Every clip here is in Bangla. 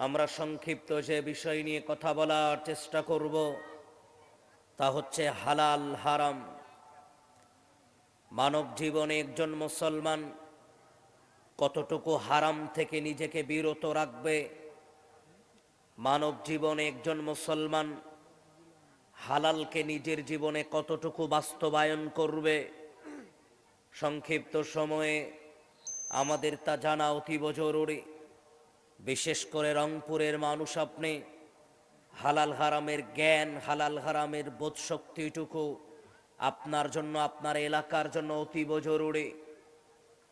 আমরা সংক্ষিপ্ত যে বিষয় নিয়ে কথা বলার চেষ্টা করব তা হচ্ছে হালাল হারাম। মানব জীবনে একজন মুসলমান কতটুকু হারাম থেকে নিজেকে বিরত রাখবে, মানব জীবনে একজন মুসলমান হালালকে নিজের জীবনে কতটুকু বাস্তবায়ন করবে, সংক্ষিপ্ত সময়ে আমাদের তা জানা অতীব জরুরি। বিশেষ করে রংপুরের মানুষ, আপনি হালাল হারামের জ্ঞান, হালাল হারামের বোধশক্তিটুকু আপনার জন্য, আপনার এলাকার জন্য অতীব জরুরি।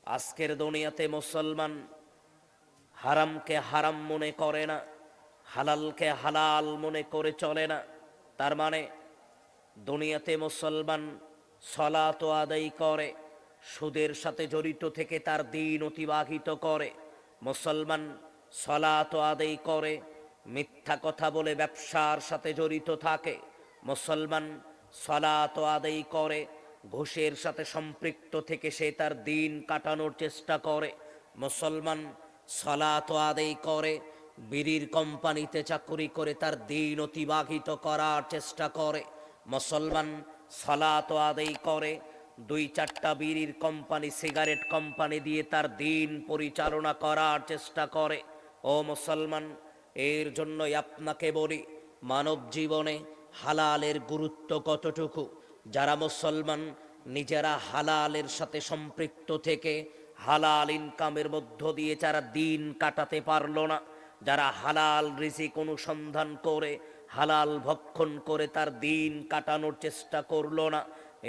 আজকের দুনিয়াতে মুসলমান হারামকে হারাম মনে করে না, হালালকে হালাল মনে করে চলে না। তার মানে দুনিয়াতে মুসলমান সালাত আদায় করে, সুদের সাথে জড়িত থেকে তার দিন অতিবাহিত করে। মুসলমান সালাত আদায় করে, মিথ্যা কথা বলে ব্যবসার সাথে জড়িত থাকে। মুসলমান সালাত আদায় করে, ঘুষের সাথে সম্পৃক্ত থেকে সে তার দিন কাটানোর চেষ্টা করে। মুসলমান সালাত আদায় করে, বিড়ির কোম্পানিতে চাকরি করে তার দিন অতিবাহিত করার চেষ্টা করে। মুসলমান সালাত আদায় করে, 2-4টা বিড়ির কোম্পানি, সিগারেট কোম্পানি দিয়ে তার দিন পরিচালনা করার চেষ্টা করে। ও মুসলমান, এর জন্যই আপনাকে বলি, মানব জীবনে হালালের গুরুত্ব কতটুকু। যারা মুসলমান নিজেরা হালালের সাথে সম্পৃক্ত থেকে হালাল ইনকামের মধ্য দিয়ে যারা দিন কাটাতে পারলো না, যারা হালাল রিজিক অনুসন্ধান করে হালাল ভক্ষণ করে তার দিন কাটানোর চেষ্টা করলো না,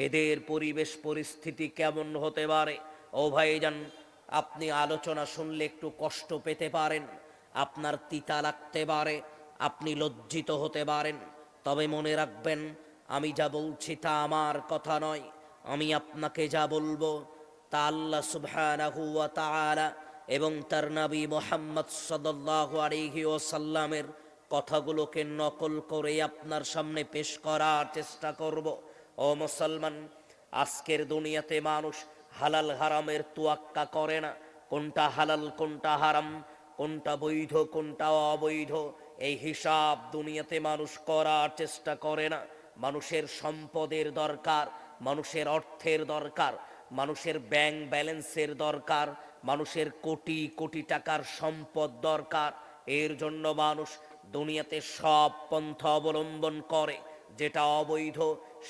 এদের পরিবেশ পরিস্থিতি কেমন হতে পারে? ও ভাইজান, আপনি আলোচনা শুনলে একটু কষ্ট পেতে পারেন, আপনার তিতা লাগতে পারে, আপনি লজ্জিত হতে পারেন। তবে মনে রাখবেন, আমি যা বলছি তা আমার কথা নয়। আমি আপনাকে যা বলবো তা আল্লাহ সুবহানাহু ওয়া তাআলা এবং তার নবী মুহাম্মদ সাল্লাল্লাহু আলাইহি ওয়াসাল্লামের কথাগুলোকে নকল করে আপনার সামনে পেশ করার চেষ্টা করব। ও মুসলমান, আজকের দুনিয়াতে মানুষ হালাল হারামের তোয়াক্কা করে না। কোনটা হালাল, কোনটা হারাম, কোনটা বৈধ, কোনটা অবৈধ, এই হিসাব দুনিয়াতে মানুষ করার চেষ্টা করে না। মানুষের সম্পদের দরকার, মানুষের অর্থের দরকার, মানুষের ব্যাংক ব্যালেন্সের দরকার, মানুষের কোটি কোটি টাকার সম্পদ দরকার। এর জন্য মানুষ দুনিয়াতে সব পন্থা অবলম্বন করে। যেটা অবৈধ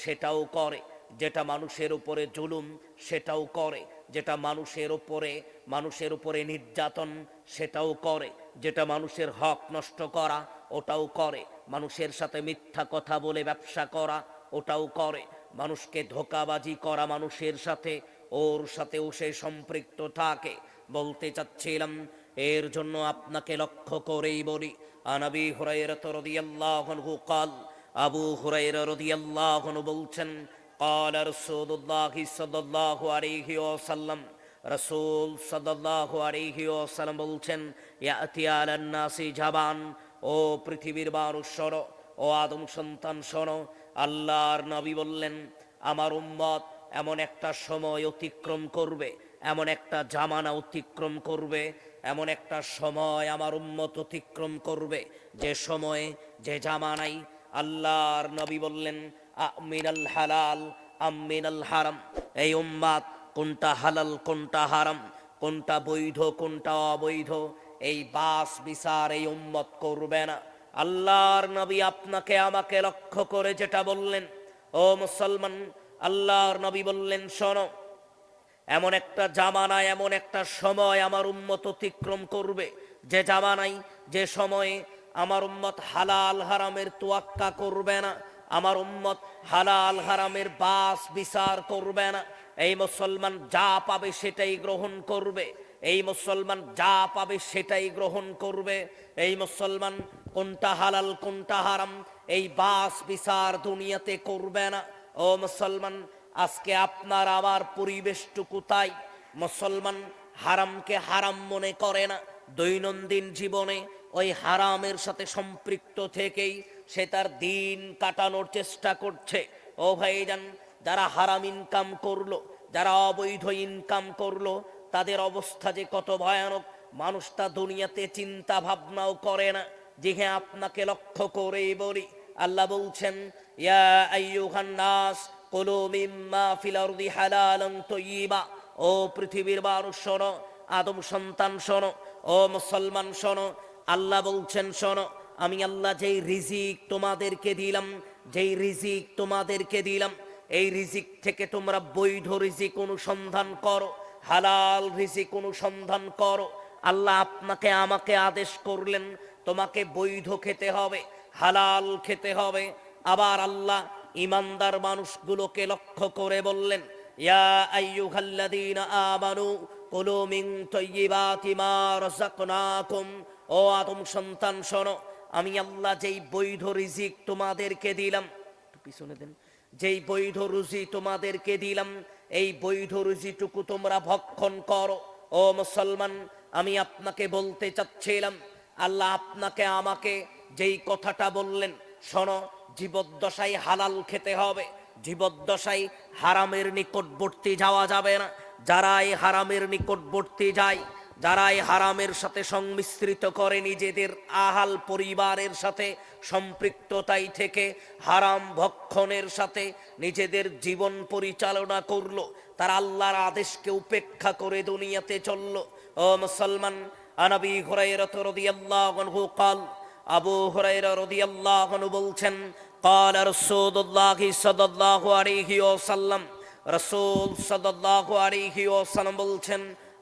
সেটাও করে, যেটা মানুষের উপরে জুলুম সেটাও করে, যেটা মানুষের উপরে নির্যাতন সেটাও করে, যেটা মানুষের হক নষ্ট করা ওটাও করে, মানুষের সাথে মিথ্যা কথা বলে ব্যবসা করা ওটাও করে, মানুষকে ধোঁকাবাজি করা মানুষের সাথে, ওর সাথেও সে সম্পৃক্ত থাকে। বলতে চাচ্ছিলাম, এর জন্য আপনাকে লক্ষ্য করেই বলি, আনাবি হুরায়রা রাদিয়াল্লাহু আনহু قال, আবু হুরায়রা রাদিয়াল্লাহু আনহু বলছেন, قال رسول الله صلى الله عليه وسلم, রাসূল সাল্লাল্লাহু আলাইহি ওয়াসাল্লাম বলছেন, ইয়াতি আলান নাসি জাবান, ও পৃথিবীর মানুষ শোনো, ও আদম সন্তান শোনো। আল্লাহর নবী বললেন, আমার উম্মত এমন একটা সময় অতিক্রম করবে, এমন একটা জামানা অতিক্রম করবে, এমন একটা সময় আমার উম্মত অতিক্রম করবে, যে সময়ে, যে জামানায় আল্লাহর নবী বললেন, আমিনাল হালাল আমিনাল হারাম। এই উম্মত কোনটা হালাল, কোনটা হারাম, কোনটা বৈধ, কোনটা অবৈধ, এই বাস বিচার এই উম্মত করবে না। আল্লাহর নবী আপনাকে আমাকে লক্ষ্য করে যেটা বললেন, ও মুসলমান, আল্লাহর নবী বললেন, শোনো, এমন একটা জামানায়, এমন একটা সময় আমার উম্মত অতিক্রম করবে, যে জামানায়, যে সময়ে আমার উম্মত হালাল হারামের তোয়াক্কা করবে না, আমার উম্মত হালাল হারামের বাস বিচার করবে না। এই মুসলমান যা পাবে সেটাই গ্রহণ করবে, এই মুসলমান যা পাবে সেটাই গ্রহণ করবে। এই মুসলমান কোনটা হালাল, কোনটা হারাম, এই বাস বিচার দুনিয়াতে করবে না। ও মুসলমান, আজকে আপনার আমার পরিবেশটুকু তাই। মুসলমান হারামকে হারাম মনে করে না, দৈনন্দিন জীবনে ওই হারামের সাথে সম্পৃক্ত থেকেই সে তার দিন কাটানোর চেষ্টা করছে। ও ভাইজান, যারা হারাম ইনকাম করলো, যারা অবৈধ ইনকাম করলো, তাদের অবস্থা যে কত ভয়ানক মানুষটা দুনিয়াতে চিন্তা ভাবনাও করে না। যে হ্যাঁ, আপনাকে লক্ষ্য করেই বলি, আল্লাহ বলছেন ইয়া আইয়ুহান নাস কুলু মিম্মা ফিল আরদি হালালান তাইয়্যিবা। ও পৃথিবীর মানুষ শোনো, আদম সন্তান শোনো, ও মুসলমান শোনো, আল্লাহ বলছেন শোনো, আমি আল্লাহ যেই রিজিক তোমাদেরকে দিলাম, যেই রিজিক তোমাদেরকে দিলাম, এই রিজিক থেকে তোমরা বৈধ রিজিক অনুসন্ধান করো, হালাল রিজিক অনুসন্ধান করো। আল্লাহ আপনাকে আমাকে আদেশ করলেন তোমাকে বৈধ খেতে হবে, হালাল খেতে হবে। আবার আল্লাহ ইমানদার মানুষগুলোকে লক্ষ্য করে বললেন ইয়া আইয়ুহাল্লাযীনা আমানু কুলু মিন তাইয়্যিবাতি মা রাযাকনাকুম। ও আদম সন্তান শোনো, আমি আল্লাহ যেই বৈধ রিজিক তোমাদেরকে দিলাম, পিছনে দেন, যেই বৈধ রুজি তোমাদেরকে দিলাম, এই বৈধ রুজিটুকু তোমরা ভক্ষণ করো। ও মুসলমান, আমি আপনাকে বলতে চাচ্ছিলাম, আল্লাহ আপনাকে আমাকে যেই কথাটা বললেন শোনো, জীবদ্দশায় হালাল খেতে হবে, জীবদ্দশায় হারামের নিকটবর্তী যাওয়া যাবে না। যারা এই হারামের নিকটবর্তী যায়, যারা এই হারামের সাথে সংমিশ্রিত করে নিজেদের আহাল পরিবারের সাথে সম্পৃক্ততাই থেকে হারাম ভক্ষণের সাথে নিজেদের জীবন পরিচালনা করলো, তারা আল্লাহর আদেশকে উপেক্ষা করে দুনিয়াতে চলল। ও মুসলমান, আনাবি হুরায়রা রাদিয়াল্লাহু আনহু قال, আবু হুরায়রা রাদিয়াল্লাহু আনহু বলছেন قال رسول الله صلى الله عليه وسلم, রাসূল সাল্লাল্লাহু আলাইহি ওয়াসাল্লাম বলছেন,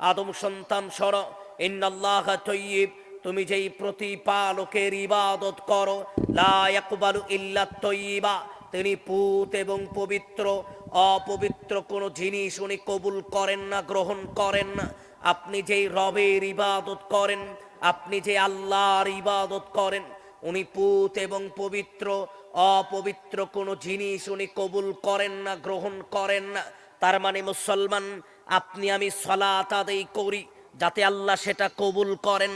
আদম সন্তান শোনো, ইন্নাল্লাহা তাইয়্যিব, তুমি যেই প্রতিপালকের ইবাদত করো, লা ইয়াকবালু ইল্লা তাইয়্যিবা, তিনি পুত এবং পবিত্র, অপবিত্র কোনো জিনিস উনি কবুল করেন না, গ্রহণ করেন না। আপনি যেই রবের ইবাদত করেন, আপনি যে আল্লাহর ইবাদত করেন, উনি পুত এবং পবিত্র, অপবিত্র কোনো জিনিস উনি কবুল করেন না, গ্রহণ করেন না। তার মানে মুসলমান, আপনি আমি সালাত আদায় করি যাতে আল্লাহ সেটা কবুল করেন,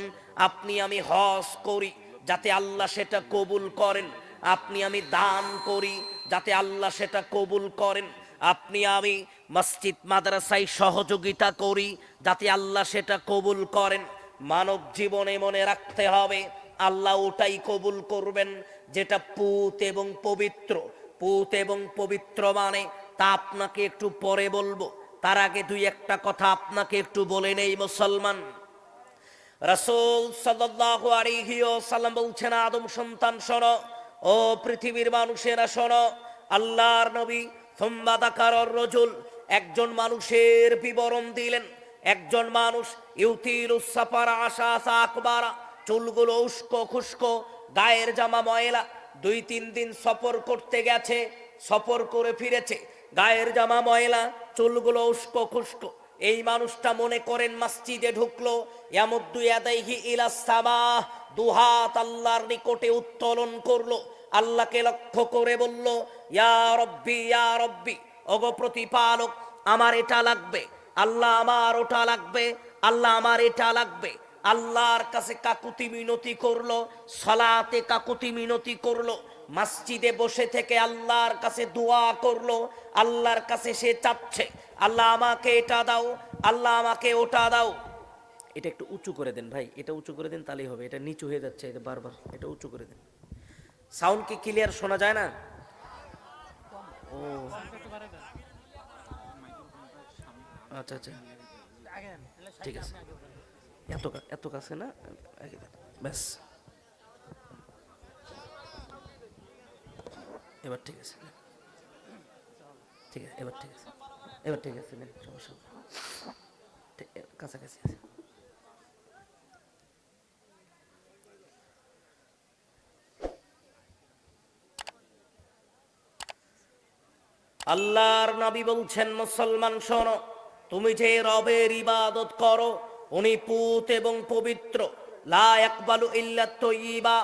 আপনি আমি হজ করি যাতে আল্লাহ সেটা কবুল করেন, আপনি আমি দান করি যাতে আল্লাহ সেটা কবুল করেন, আপনি আমি মসজিদ মাদ্রাসায় সহযোগিতা করি যাতে আল্লাহ সেটা কবুল করেন। মানব জীবনে মনে রাখতে হবে, আল্লাহ ওটাই কবুল করবেন যেটা পুত এবং পবিত্র। পুত এবং পবিত্র মানে তা আপনাকে একটু পরে বলবো, তার আগে দুই একটা কথা আপনাকে একটু বলে নেই মুসলমান। রাসূল সাল্লাল্লাহু আলাইহি ওয়াসাল্লাম বলছেন, আদম সন্তান শোনো, ও পৃথিবীর মানুষেরা শোনো, আল্লাহর নবী সুম্মা যাকারার রাজুল, একজন মানুষের বিবরণ দিলেন। একজন মানুষ ইউতিলুস সাফারা আশাসা আকবারা, চুলগুলো উস্কো খুস্কো, গায়ের জামা ময়লা, 2-3 দিন সফর করতে গেছে, সফর করে ফিরেছে, গায়ের জামা ময়লা, চুলগুলো উস্কো খুস্কো। এই মানুষটা মনে করেন মসজিদে ঢুকলো, ইয়ামুদ্দু ইয়াদাইহি ইলাস সামা, দুহাত আল্লাহর নিকটে উত্তোলন করলো, আল্লাহকে লক্ষ্য করে বলল ইয়া রব্বি ইয়া রব্বি, ওগো প্রতিপালক, আমার এটা লাগবে, আল্লাহ আমার ওটা লাগবে, আল্লাহ আমার এটা লাগবে। আল্লাহর কাছে কাকুতি মিনতি করলো, সালাতে কাকুতি মিনতি করলো, মসজিদে বসে থেকে আল্লাহর কাছে দোয়া করলো, আল্লাহর কাছে সে চাচ্ছে আল্লাহ আমাকে এটা দাও, আল্লাহ আমাকে ওটা দাও। এটা একটু উঁচু করে দেন ভাই, এটা উঁচু করে দেন, তাহলেই হবে, এটা নিচু হয়ে যাচ্ছে, এটা বারবার, এটা উঁচু করে দেন। সাউন্ড কি ক্লিয়ার শোনা যায় না? ও আচ্ছা আচ্ছা, ঠিক আছে, এত কাছে না, ব্যাস, এবার ঠিক আছে, ঠিক আছে, এবার ঠিক আছে, এবার ঠিক আছে, সমস্যা কাছাকাছি আছে। আল্লাহর নবী বলছেন, মুসলমান শোনো, তুমি যে রবের ইবাদত করো উনি পুত এবং পবিত্র, লা ইয়াকবালু ইল্লা তাইয়্যিবা,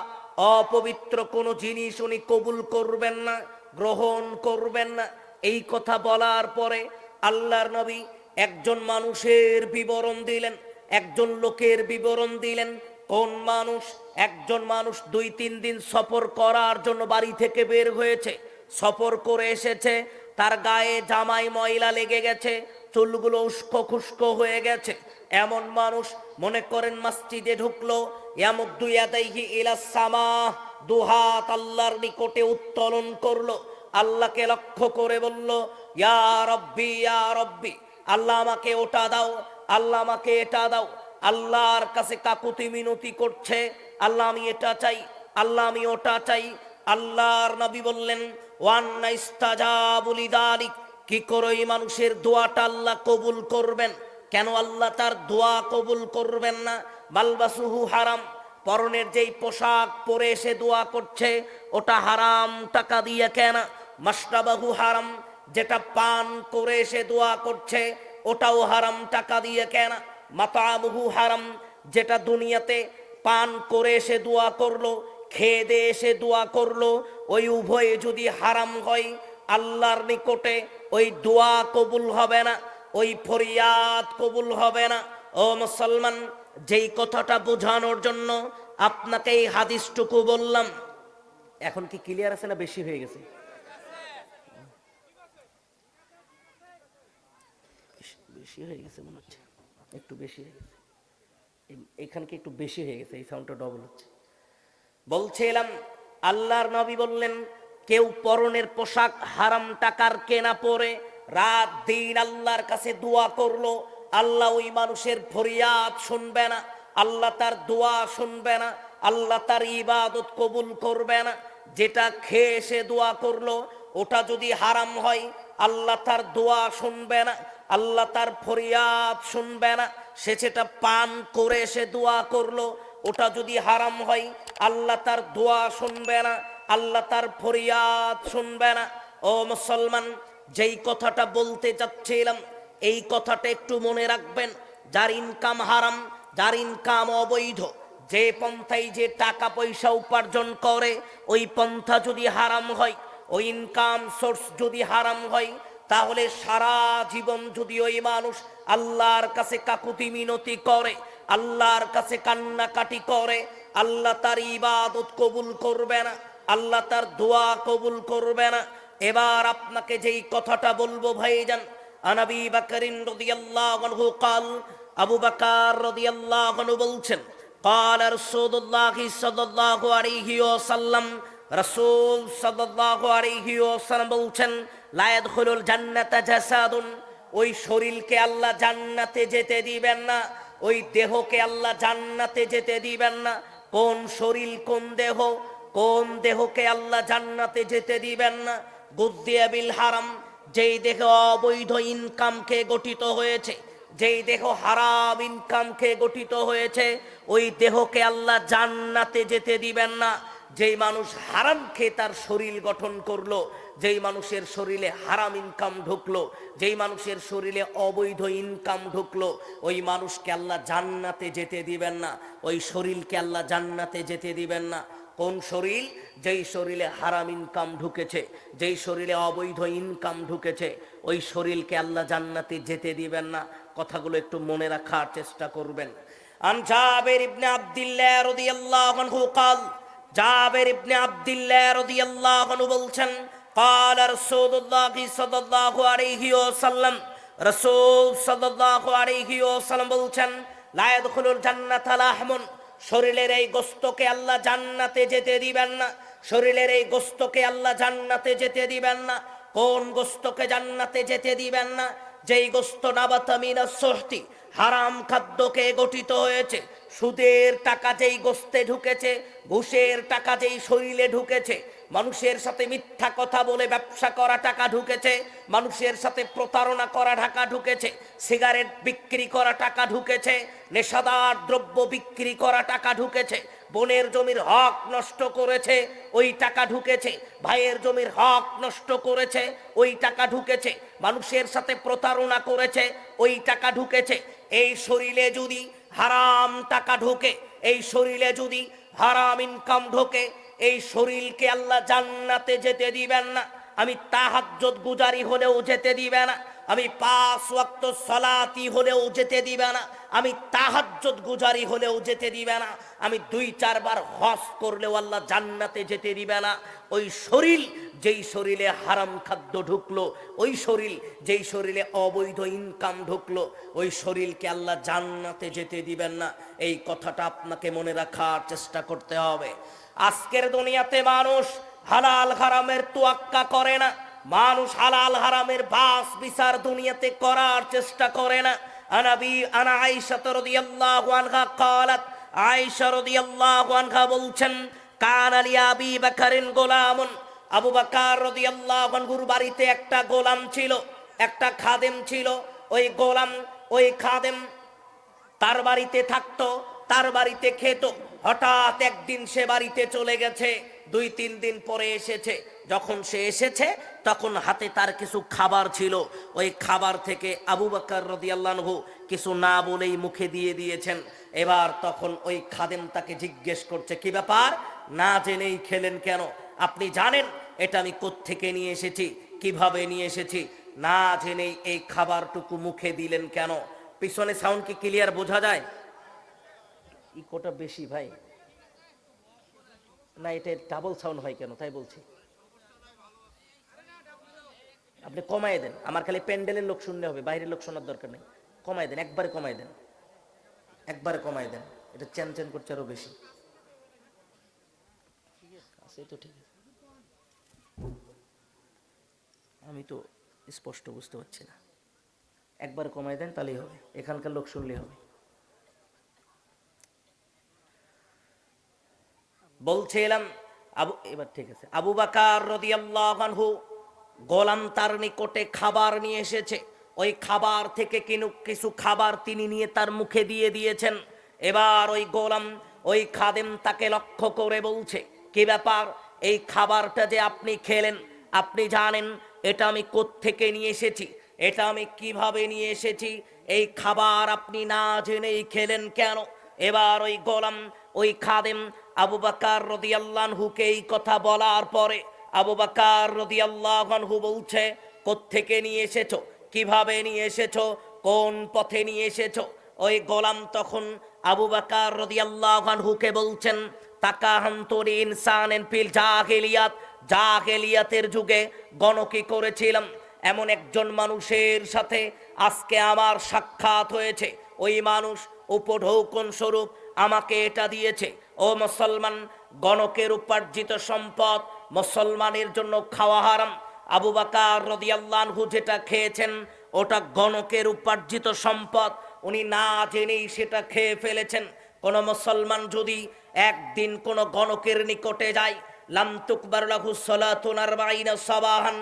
অপবিত্র কোন জিনিস উনি কবুল করবেন না, গ্রহণ করবেন না। এই কথা বলার পরে আল্লাহর নবী একজন মানুষের বিবরণ দিলেন, একজন লোকের বিবরণ দিলেন। কোন মানুষ? একজন মানুষ 2-3 দিন সফর করার জন্য বাড়ি থেকে বের হয়েছে, সফর করে এসেছে, তার গায়ে জামায় ময়লা লেগে গেছে, চুলগুলো উস্কো খুস্কো হয়ে গেছে। এমন মানুষ মনে করেন মসজিদে ঢুকলো, ইয়ামুদ্দু ইয়াদাইহি ইলাস সামা, দুহাত আল্লাহর নিকটে উত্তোলন করলো, আল্লাহকে লক্ষ্য করে বলল, ইয়া রব্বি ইয়া রব্বি, আল্লাহ আমাকে ওটা দাও, আল্লাহ আমাকে এটা দাও। আল্লাহর কাছে কাকুতি মিনতি করছে, আল্লাহ আমি এটা চাই, আল্লাহ আমি ওটা চাই। আল্লাহর নবী বললেন, ওয়ান্না ইস্তাজাবু লিযালিক, কি করে এই মানুষের দোয়াটা আল্লাহ কবুল করবেন? কেন আল্লাহ তার দোয়া কবুল করবেন না? মালবাসুহু হারাম, পরনের যেই পোশাক পরে এসে দোয়া করছে ওটা হারাম, টাকা দিয়ে কেনা। মাশরাবাহু হারাম, যেটা পান করে এসে দোয়া করছে ওটাও হারাম, টাকা দিয়ে কেনা। মাতামুহু হারাম, যেটা দুনিয়াতে পান করে এসে দোয়া করলো, খেয়ে দিয়ে এসে দোয়া করলো, ওই উভয়ে যদি হারাম হয় আল্লাহর নিকটে ওই দোয়া কবুল হবে না, ওই ফরিয়াদ কবুল হবে না। ও মুসলমান, যেই কথাটা বোঝানোর জন্য আপনাকে এই হাদিসটুকু বললাম, এখন কি ক্লিয়ার আছে না বেশি হয়ে গেছে? বেশি হয়ে গেছে মনে হচ্ছে, একটু বেশি হয়ে গেছে। এখানকে একটু বেশি হয়ে গেছে, এই সাউন্ডটা ডবল হচ্ছে। বলছিলাম, আল্লাহর নবী বললেন, কেউ পরনের পোশাক হারাম টাকার কেনা পরে রাত দিন আল্লাহর কাছে দোয়া করলো, আল্লাহ ওই মানুষের ফরিয়াদ শুনবে না, আল্লাহ তার দোয়া শুনবে না, আল্লাহ তার ইবাদত কবুল করবে না। যেটা খেয়ে সে দোয়া করলো ওটা যদি হারাম হয় আল্লাহ তার দোয়া শুনবে না, আল্লাহ তার ফরিয়াদ শুনবে না। সে যেটা পান করে সে দোয়া করলো ওটা যদি হারাম হয় আল্লাহ তার দোয়া শুনবে না, আল্লাহ তার ফরিয়াদ শুনবে না। ও মুসলমান, যেই কথাটা বলতে চাচ্ছিলাম এই কথাটা একটু মনে রাখবেন। যার ইনকাম হারাম, যার ইনকাম অবৈধ, যে পন্থায় যে টাকা পয়সা উপার্জন করে ওই পন্থা যদি হারাম হয়, ওই ইনকাম সোর্স যদি হারাম হয়, তাহলে সারা জীবন যদি ওই মানুষ আল্লাহর কাছে কাকুতি মিনতি করে, আল্লাহর কাছে কান্নাকাটি করে, আল্লাহ তার ইবাদত কবুল করবে না, আল্লাহ তার দোয়া কবুল করবে না। এবার আপনাকে যেই কথাটা বলবো ভাইজান, আনাবি বাকরিন রাদিয়াল্লাহু আনহু قال, আবু বকর রাদিয়াল্লাহু আনহু বলছেন, قال রাসূলুল্লাহ সাল্লাল্লাহু আলাইহি ওয়াসাল্লাম, রাসূল সাল্লাল্লাহু আলাইহি ওয়াসাল্লাম বলছেন, লা ইয়াদখুলুল জান্নাতা জাসাদুন, ওই শরীরকে আল্লাহ জান্নাতে যেতে দিবেন না, ওই দেহকে আল্লাহ জান্নাতে যেতে দিবেন না। কোন শরীর, কোন দেহ? কোন দেহকে আল্লাহ জান্নাতে যেতে দিবেন না? গুদ্দিয়া বিল হারাম, যেই দেহ অবৈধ ইনকামকে গঠিত হয়েছে, যেই দেহ হারাম ইনকামকে গঠিত হয়েছে, ওই দেহকে আল্লাহ জান্নাতে যেতে দিবেন না। যেই মানুষ হারাম খেয়ে তার শরীর গঠন করলো, যেই মানুষের শরীরে হারাম ইনকাম ঢুকলো, যেই মানুষের শরীরে অবৈধ ইনকাম ঢুকলো, ওই মানুষকে আল্লাহ জান্নাতে যেতে দিবেন না, ওই শরীরকে আল্লাহ জান্নাতে যেতে দিবেন না। কোন শরীর? যেই শরীরে হারাম ইনকাম ঢুকেছে, যেই শরীরে অবৈধ ইনকাম ঢুকেছে, ওই শরীরকে আল্লাহ জান্নাতে যেতে দিবেন না। কথাগুলো একটু মনে রাখার চেষ্টা করবেন। আন জাবের ইবনে আব্দুল্লাহ রাদিয়াল্লাহু আনহু قال, জাবের ইবনে আব্দুল্লাহ রাদিয়াল্লাহু আনহু বলছেন, قال রাসূলুল্লাহ সাল্লাল্লাহু আলাইহি ওয়াসাল্লাম, রাসূল সাল্লাল্লাহু আলাইহি ওয়াসাল্লাম বলছেন, লা ইয়াদখুলুল জান্নাতা লাহমুন, শরীরের এই গোশতকে আল্লাহ জান্নাতে যেতে দিবেন না, শরীরের এই গোশতকে আল্লাহ জান্নাতে যেতে দিবেন না। কোন গোশতকে জান্নাতে যেতে দিবেন না? যেই গোশত নাবাতা মিনাস সুহতি, হারাম খাদ্যকে গঠিত হয়েছে, সুদের টাকা যেই গোশতে ঢুকেছে, ঘুষের টাকা যেই শরীরে ঢুকেছে, মানুষের সাথে মিথ্যা কথা বলে ব্যবসা করা টাকা ঢুকেছে, মানুষের সাথে প্রতারণা করা টাকা ঢুকেছে, সিগারেট বিক্রি করা টাকা ঢুকেছে, নেশাদার দ্রব্য বিক্রি করা টাকা ঢুকেছে, বোনের জমির হক নষ্ট করেছে ওই টাকা ঢুকেছে, ভাইয়ের জমির হক নষ্ট করেছে ওই টাকা ঢুকেছে, মানুষের সাথে প্রতারণা করেছে ওই টাকা ঢুকেছে। এই শরীরে যদি হারাম টাকা ঢোকে, এই শরীরে যদি হারাম ইনকাম ঢোকে, এই শরীরকে আল্লাহ জান্নাতে যেতে দিবেন না। আমি তাহাজ্জুদ গুজারি হলেও যেতে দিবে না। আমি 5 ওয়াক্ত সালাতি হলেও যেতে দিবে না, আমি তাহাজ্জুদ গুজারি হলেও যেতে দিবে না, আমি 2-4 বার হজ করলেও আল্লাহ জান্নাতে যেতে দিবে না। ওই শরীর যেই শরীরে হারাম খাদ্য ঢুকলো, ওই শরীর যেই শরীরে অবৈধ ইনকাম ঢুকলো, ওই শরীরকে আল্লাহ জান্নাতে যেতে দিবেন না। এই কথাটা আপনাকে মনে রাখার চেষ্টা করতে হবে। আজকের দুনিয়াতে মানুষ হালাল হারামের তোয়াক্কা করে না, মানুষ হালাল হারামের বাস বিচার দুনিয়াতে করার চেষ্টা করে না। আনা আয়েশা রাদিয়াল্লাহু আনহা قالت, আয়েশা রাদিয়াল্লাহু আনহা বলছেন, কান আলী আবি বকরিন গোলামুন, আবু বকর রাদিয়াল্লাহু আনহুর বাড়িতে একটা গোলাম ছিল, একটা খাদেম ছিল। ওই গোলাম, ওই খাদেম তার বাড়িতে থাকতো, তার বাড়িতে খেত। হঠাৎ একদিন সে বাড়িতে চলে গেছে, 2-3 দিন পরে এসেছে। যখন সে এসেছে তখন হাতে তার কিছু খাবার ছিল। ওই খাবার থেকে আবু বকর রাদিয়াল্লাহু আনহু কিছু না বলেই মুখে দিয়ে দিয়েছেন। এবার তখন ওই খাদেম তাকে জিজ্ঞেস করছে, কি ব্যাপার, না জেনেই খেলেন কেন? আপনি জানেন এটা আমি কোত্থেকে নিয়ে এসেছি, কিভাবে নিয়ে এসেছি, না জেনেই এই খাবারটুকু মুখে দিলেন কেন? পিছনে সাউন্ড কি ক্লিয়ার বোঝা যায়? ইকোটা বেশি ভাই, না এটা ডাবল সাউন্ড হয় কেন তাই বলছি। আপনি কমায় দেন, আমার খালি প্যান্ডেলের লোক শুনলে হবে, বাইরের লোক শোনার দরকার নেই। কমায় দেন, একবারে কমায় দেন, একবারে কমায় দেন। এটা চ্যান চ্যান করছে আরো বেশি। আছে তো ঠিক আছে, আমি তো স্পষ্ট বুঝতে পারছি না। একবার কমায় দেন তাহলেই হবে, এখানকার লোক শুনলেই হবে। বলছিলাম এবার ঠিক আছে। আবু বকর রাদিয়াল্লাহু আনহু গোলাম তার নিকটে খাবার নিয়ে এসেছে। ওই খাবার থেকে কিছু খাবার তিনি নিয়ে তার মুখে দিয়ে দিয়েছেন। এবার ওই গোলাম, ওই খাদেম তাকে লক্ষ্য করে বলছে, কি ব্যাপার, এই খাবারটা যে আপনি খেলেন, আপনি জানেন এটা আমি কোত্থেকে নিয়ে এসেছি, এটা আমি কিভাবে নিয়ে এসেছি, এই খাবার আপনি না জেনেই খেলেন কেন? এবার ওই গোলাম, ওই খাদেম আবু বকর রাদিয়াল্লাহু আনহুকে এই কথা বলার পরে আবু বকর রাদিয়াল্লাহু আনহু বলছে, কোত্থেকে নিয়ে এসেছো, কিভাবে নিয়ে এসেছো, কোন পথে নিয়ে এসেছো? ওই গোলাম তখন আবু বকর রাদিয়াল্লাহু আনহুকে বলছেন, তাকাহান্তুরি ইনসানেন ফিল জাহিলিয়াত, জাহিলিয়াতের যুগে গণকি করেছিলাম, এমন একজন মানুষের সাথে আজকে আমার সাক্ষাৎ হয়েছে। ওই মানুষ উপঢৌকন স্বরূপ আমাকে এটা দিয়েছে। ও মুসলমান, গণকের উপার্জিত সম্পদ মুসলমানের জন্য খাওয়া হারাম। আবু বকর রাদিয়াল্লাহু আনহু যেটা খেয়েছেন ওটা গণকের উপার্জিত সম্পদ, উনি না জেনেই সেটা খেয়ে ফেলেছেন। কোন মুসলমান যদি একদিন কোন গণকের নিকটে যায়, লাম তুকবার লাহু সালাতুন 40 সাবাহান,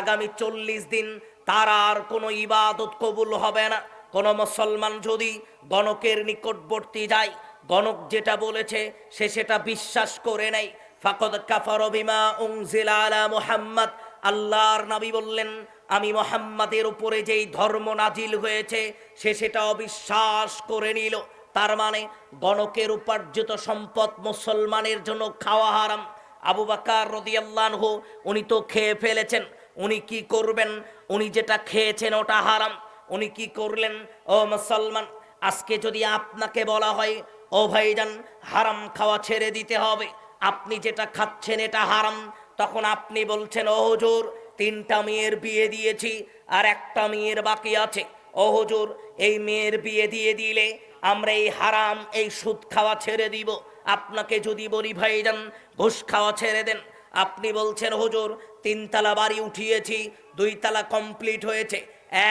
আগামী 40 দিন তার আর কোনো ইবাদত কবুল হবে না। কোন মুসলমান যদি গণকের নিকটবর্তী যায়, গণক যেটা বলেছে সে সেটা বিশ্বাস করে নেয়, ফাকাদ কাফারা বিমা উনজিলা আলা মুহাম্মদ, আল্লাহর নবী বললেন আমি মুহাম্মাদের উপরে যেই ধর্ম নাজিল হয়েছে সে সেটা অবিশ্বাস করে নিল। তার মানে গণকের উপার্জিত সম্পদ মুসলমানের জন্য খাওয়া হারাম। আবু বকর রাদিয়াল্লাহু আনহু উনি তো খেয়ে ফেলেছেন, উনি কি করবেন? উনি যেটা খেয়েছেন ওটা হারাম, উনি কি করলেন? ও মুসলমান, আজকে যদি আপনাকে বলা হয়, ও ভাইজান হারাম খাওয়া ছেড়ে দিতে হবে, আপনি যেটা খাচ্ছেন এটা হারাম, তখন আপনি বলছেন, ও হুজুর 3টা মেয়ের বিয়ে দিয়েছি আর একটা মেয়ের বাকি আছে, ও হুজুর এই মেয়ের বিয়ে দিয়ে দিলে আমরা এই হারাম, এই সুদ খাওয়া ছেড়ে দিব। আপনাকে যদি বলি ভাইজান ঘুষ খাওয়া ছেড়ে দেন, আপনি বলছেন হুজুর 3 তালা বাড়ি উঠিয়েছি, 2 তালা কমপ্লিট হয়েছে,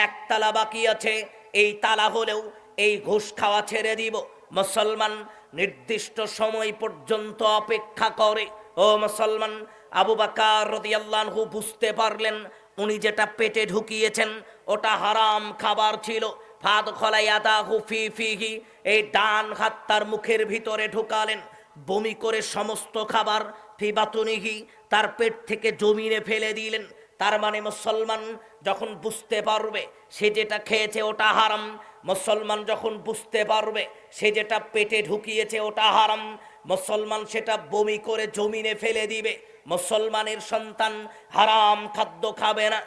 1 তালা বাকি আছে, এই তালা হলেও এই ঘুষ খাওয়া ছেড়ে দিব। মুসলমান নির্দিষ্ট সময় পর্যন্ত অপেক্ষা করে। ও মুসলমান, আবু বকর রাদিয়াল্লাহু আনহু বুঝতে পারলেন উনি যেটা পেটে ঢুকিয়েছেন ওটা হারাম খাবার ছিল। ফাদখালায়াদাহু ফি ফিহি, এই ডান হাত তার মুখের ভিতরে ঢুকালেন, বমি করে সমস্ত খাবার ফি বাতুনিহি, তার পেট থেকে জমিনে ফেলে দিলেন। তার মানে মুসলমান যখন বুঝতে পারবে সে যেটা খেয়েছে ওটা হারাম, মুসলমান যখন বুঝতে পারবে সে যেটা পেটে ঢুকিয়েছে ওটা হারাম, মুসলমান সেটা বমি করে জমিনে ফেলে দিবে। মুসলমানের সন্তান হারাম খাদ্য খাবে না।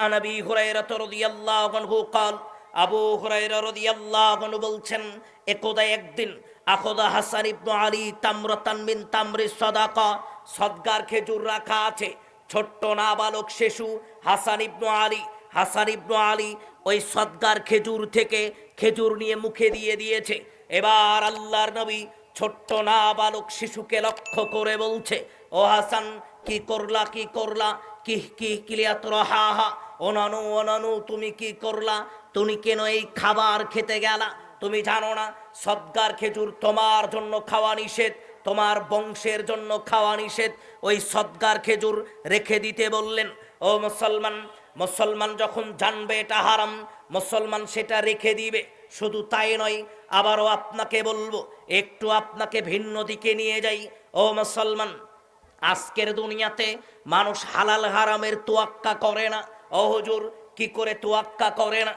আনবী হুরায়রা রাদিয়াল্লাহু আনহু قال, আবু হুরায়রা রাদিয়াল্লাহু আনহু বলছেন, একদা একদিন আখদা হাসান ইবনে আলী তামরাতান মিন তামরি সাদাকা, সদকার খেজুর রাখা আছে। ছোট্ট নাবালক শিশু হাসান ইবনে আলী ওই সদকার খেজুর থেকে খেজুর নিয়ে মুখে দিয়ে দিয়েছে। এবার আল্লাহর নবী ছোট্ট নাবালক শিশুকে লক্ষ্য করে বলছে, ও হাসান, কি করলা কি কিলিয়াত রহাহা, অনানু তুমি কি করলা? তুমি কেন এই খাবার খেতে গেলা? তুমি জানো না সদকার খেজুর তোমার জন্য খাওয়া নিষেধ, তোমার বংশের জন্য খাওয়া নিষেধ। ওই সদকার খেজুর রেখে দিতে বললেন। ও মুসলমান যখন জানবে এটা হারাম, মুসলমান সেটা রেখে দিবে। শুধু তাই নয়, আবারও আপনাকে বলবো, একটু আপনাকে ভিন্ন দিকে নিয়ে যাই। ও মুসলমান, আজকের দুনিয়াতে মানুষ হালাল হারামের তোয়াক্কা করে না। ও হুজুর, কি করে তোয়াক্কা করে না?